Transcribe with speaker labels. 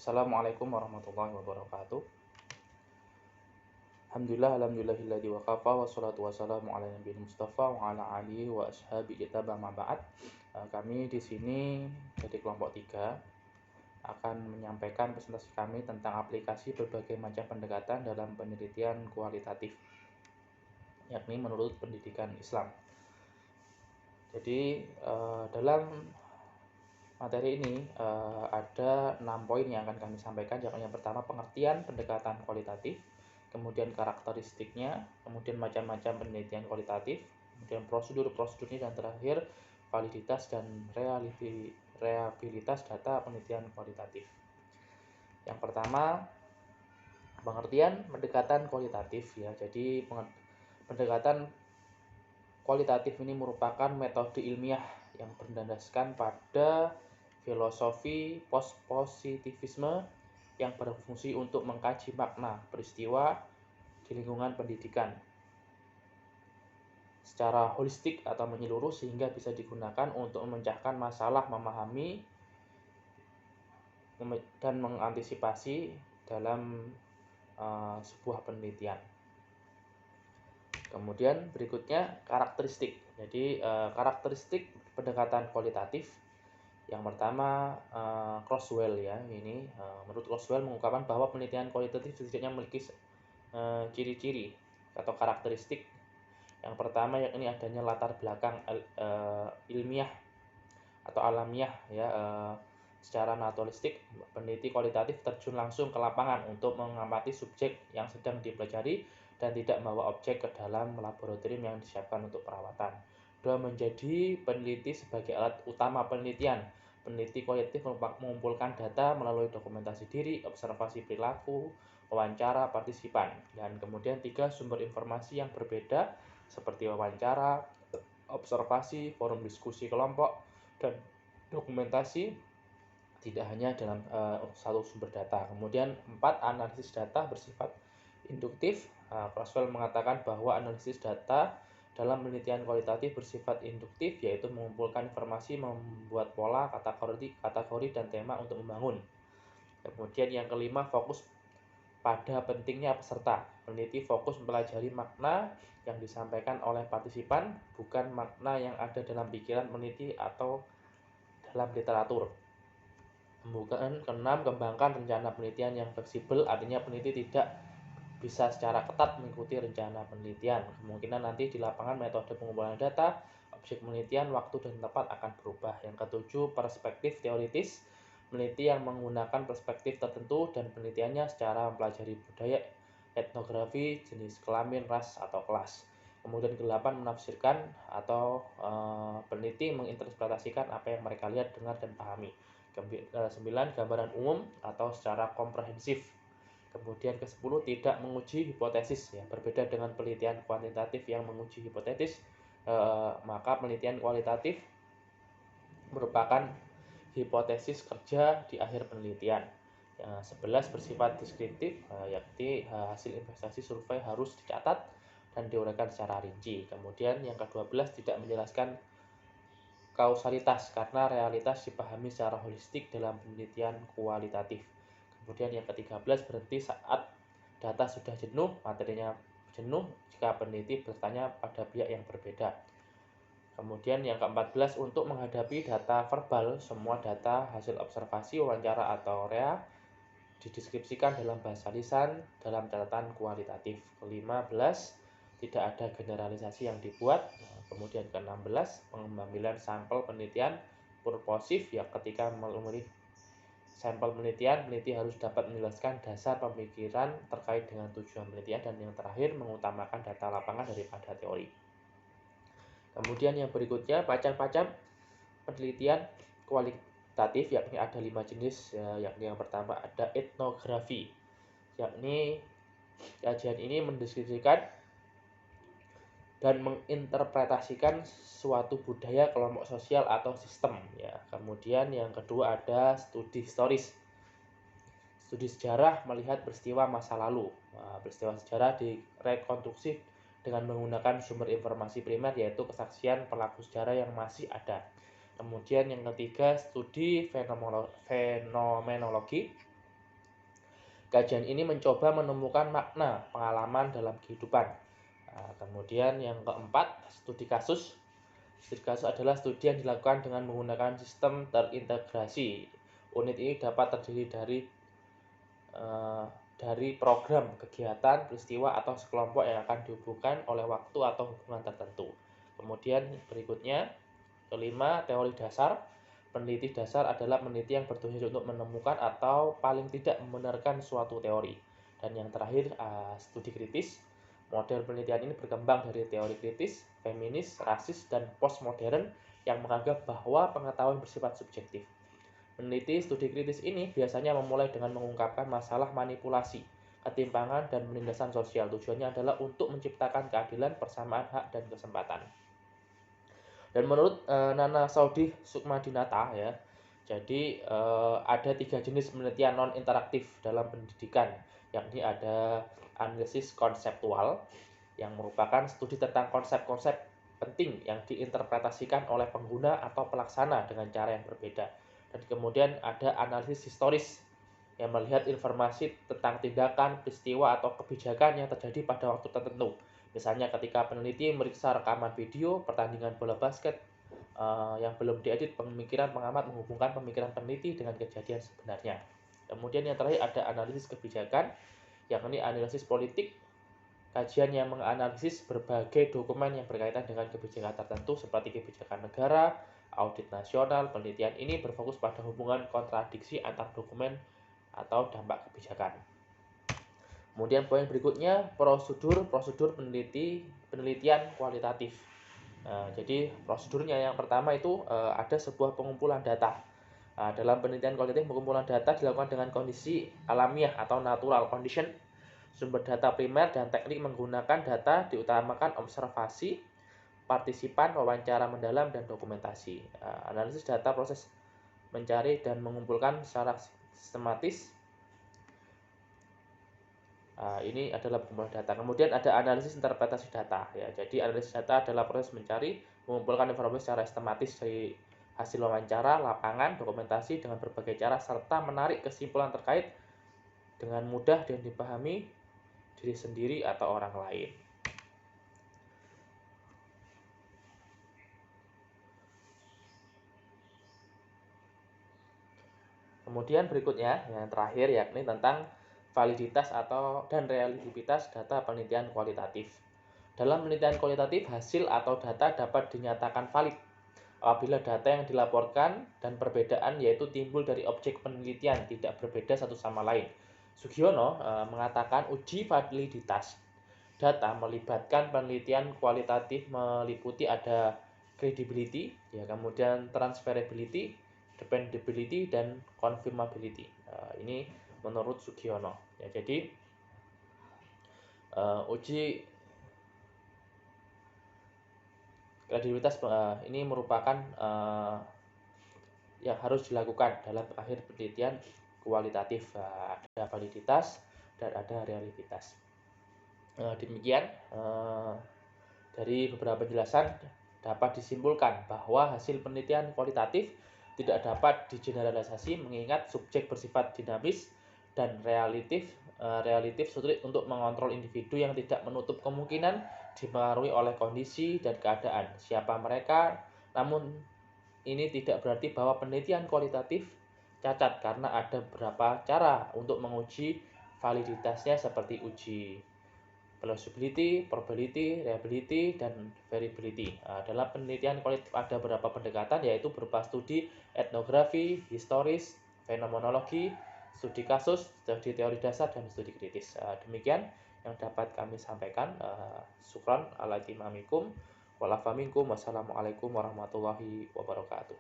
Speaker 1: Assalamualaikum warahmatullahi wabarakatuh. Alhamdulillahilladzi wa kafa wassalatu wassalamu ala nabiyil mustafa wa ala alihi wa ashabihi kitab ma ba'd. Kami di sini dari kelompok 3 akan menyampaikan presentasi kami tentang aplikasi berbagai macam pendekatan dalam penelitian kualitatif, yakni menurut pendidikan Islam. Jadi dalam materi ini ada 6 poin yang akan kami sampaikan. Yang pertama, pengertian pendekatan kualitatif, kemudian karakteristiknya, kemudian macam-macam penelitian kualitatif, kemudian prosedur-prosedurnya, dan terakhir validitas dan reliabilitas data penelitian kualitatif. Yang pertama, pengertian pendekatan kualitatif ya. Jadi pendekatan kualitatif ini merupakan metode ilmiah yang berdasarkan pada filosofi positivisme yang berfungsi untuk mengkaji makna peristiwa di lingkungan pendidikan secara holistik atau menyeluruh, sehingga bisa digunakan untuk memecahkan masalah, memahami dan mengantisipasi dalam sebuah penelitian. Kemudian berikutnya karakteristik. Jadi karakteristik pendekatan kualitatif. Yang pertama, Crosswell ya. Ini menurut Crosswell mengungkapkan bahwa penelitian kualitatif setidaknya memiliki ciri-ciri atau karakteristik. Yang pertama yakni adanya latar belakang ilmiah atau alamiah ya. Secara naturalistik, peneliti kualitatif terjun langsung ke lapangan untuk mengamati subjek yang sedang dipelajari dan tidak membawa objek ke dalam laboratorium yang disiapkan untuk perawatan. 2. Menjadi peneliti sebagai alat utama penelitian. Peneliti kualitatif mengumpulkan data melalui dokumentasi diri, observasi perilaku, wawancara partisipan. Dan kemudian 3. Sumber informasi yang berbeda seperti wawancara, observasi, forum diskusi kelompok, dan dokumentasi, tidak hanya dalam satu sumber data. Kemudian 4. Analisis data bersifat induktif. Crosswell mengatakan bahwa analisis data dalam penelitian kualitatif bersifat induktif, yaitu mengumpulkan informasi, membuat pola, kategori dan tema untuk membangun. Kemudian yang kelima, fokus pada pentingnya peserta. Peneliti fokus mempelajari makna yang disampaikan oleh partisipan, bukan makna yang ada dalam pikiran peneliti atau dalam literatur. Kemudian keenam, kembangkan rencana penelitian yang fleksibel, artinya peneliti tidak bisa secara ketat mengikuti rencana penelitian. Kemungkinan nanti di lapangan metode pengumpulan data, objek penelitian, waktu dan tempat akan berubah. Yang ketujuh, perspektif teoritis. Peneliti yang menggunakan perspektif tertentu dan penelitiannya secara mempelajari budaya, etnografi, jenis kelamin, ras, atau kelas. Kemudian ke-8, menafsirkan atau peneliti menginterpretasikan apa yang mereka lihat, dengar, dan pahami. 9, gambaran umum atau secara komprehensif. Kemudian ke-10, tidak menguji hipotesis ya. Berbeda dengan penelitian kuantitatif yang menguji hipotesis, maka penelitian kualitatif merupakan hipotesis kerja di akhir penelitian. 11, bersifat deskriptif, yakni hasil investasi survei harus dicatat dan diuraikan secara rinci. Kemudian yang ke-12, tidak menjelaskan kausalitas karena realitas dipahami secara holistik dalam penelitian kualitatif. Kemudian yang ke-13, berhenti saat data sudah jenuh, materinya jenuh jika peneliti bertanya pada pihak yang berbeda. Kemudian yang ke-14, untuk menghadapi data verbal, semua data hasil observasi, wawancara, atau rea dideskripsikan dalam bahasa lisan dalam catatan kualitatif. Ke-15, tidak ada generalisasi yang dibuat. Kemudian ke-16, pengambilan sampel penelitian purposif ya. Ketika memilih sampel penelitian, peneliti harus dapat menjelaskan dasar pemikiran terkait dengan tujuan penelitian. Dan yang terakhir, mengutamakan data lapangan daripada teori. Kemudian yang berikutnya, macam-macam penelitian kualitatif, yakni ada 5 jenis ya. Yakni yang pertama ada etnografi, yakni kajian ini mendeskripsikan dan menginterpretasikan suatu budaya, kelompok sosial, atau sistem ya. Kemudian yang kedua ada studi historis. Studi sejarah melihat peristiwa masa lalu. Peristiwa sejarah direkonstruksi dengan menggunakan sumber informasi primer, yaitu kesaksian pelaku sejarah yang masih ada. Kemudian yang ketiga, studi fenomenologi. Kajian ini mencoba menemukan makna pengalaman dalam kehidupan. Kemudian yang keempat, studi kasus. Studi kasus adalah studi yang dilakukan dengan menggunakan sistem terintegrasi. Unit ini dapat terdiri dari program, kegiatan, peristiwa, atau sekelompok yang akan dihubungkan oleh waktu atau hubungan tertentu. Kemudian berikutnya, kelima, teori dasar. Peneliti dasar adalah peneliti yang bertujuan untuk menemukan atau paling tidak membenarkan suatu teori. Dan yang terakhir, studi kritis. Model penelitian ini berkembang dari teori kritis, feminis, rasis, dan postmodern yang menganggap bahwa pengetahuan bersifat subjektif. Peneliti studi kritis ini biasanya memulai dengan mengungkapkan masalah manipulasi, ketimpangan, dan penindasan sosial. Tujuannya adalah untuk menciptakan keadilan, persamaan hak, dan kesempatan. Dan menurut Nana Saudi Sukmadinata ya, jadi ada 3 jenis penelitian non-interaktif dalam pendidikan, yakni ada analisis konseptual yang merupakan studi tentang konsep-konsep penting yang diinterpretasikan oleh pengguna atau pelaksana dengan cara yang berbeda. Dan kemudian ada analisis historis yang melihat informasi tentang tindakan, peristiwa, atau kebijakan yang terjadi pada waktu tertentu. Misalnya ketika peneliti meriksa rekaman video pertandingan bola basket yang belum diedit, pemikiran pengamat menghubungkan pemikiran peneliti dengan kejadian sebenarnya. Kemudian yang terakhir ada analisis kebijakan, yakni analisis politik, kajian yang menganalisis berbagai dokumen yang berkaitan dengan kebijakan tertentu seperti kebijakan negara, audit nasional. Penelitian ini berfokus pada hubungan kontradiksi antar dokumen atau dampak kebijakan. Kemudian poin berikutnya, prosedur penelitian kualitatif. Jadi prosedurnya yang pertama itu ada sebuah pengumpulan data. Dalam penelitian kualitatif, pengumpulan data dilakukan dengan kondisi alamiah atau natural condition. Sumber data primer dan teknik menggunakan data diutamakan observasi, partisipan, wawancara mendalam, dan dokumentasi. Analisis data proses mencari dan mengumpulkan secara sistematis. Ini adalah pengumpulan data. Kemudian ada analisis interpretasi data. Ya, jadi analisis data adalah proses mencari, mengumpulkan informasi secara sistematis dari hasil wawancara, lapangan, dokumentasi dengan berbagai cara, serta menarik kesimpulan terkait dengan mudah dan dipahami diri sendiri atau orang lain. Kemudian berikutnya yang terakhir yakni tentang validitas dan relativitas data penelitian kualitatif. Dalam penelitian kualitatif, hasil atau data dapat dinyatakan valid apabila data yang dilaporkan dan perbedaan yaitu timbul dari objek penelitian tidak berbeda satu sama lain. Sugiono mengatakan uji validitas data melibatkan penelitian kualitatif meliputi ada credibility, ya, kemudian transferability, dependability, dan confirmability. Ini menurut Sugiono. Ya, jadi uji kredibilitas ini merupakan yang harus dilakukan dalam akhir penelitian kualitatif. Ada validitas dan ada realitas. Demikian dari beberapa penjelasan dapat disimpulkan bahwa hasil penelitian kualitatif tidak dapat digeneralisasi mengingat subjek bersifat dinamis dan relatif sulit untuk mengontrol individu yang tidak menutup kemungkinan dipengaruhi oleh kondisi dan keadaan siapa mereka. Namun ini tidak berarti bahwa penelitian kualitatif cacat karena ada beberapa cara untuk menguji validitasnya seperti uji plausibility, probability, reliability, dan variability. Dalam penelitian kualitatif ada beberapa pendekatan yaitu berupa studi etnografi, historis, fenomenologi, studi kasus, studi teori dasar, dan studi kritis. Demikian yang dapat kami sampaikan. Syukran ala timamikum. Wassalamualaikum warahmatullahi wabarakatuh.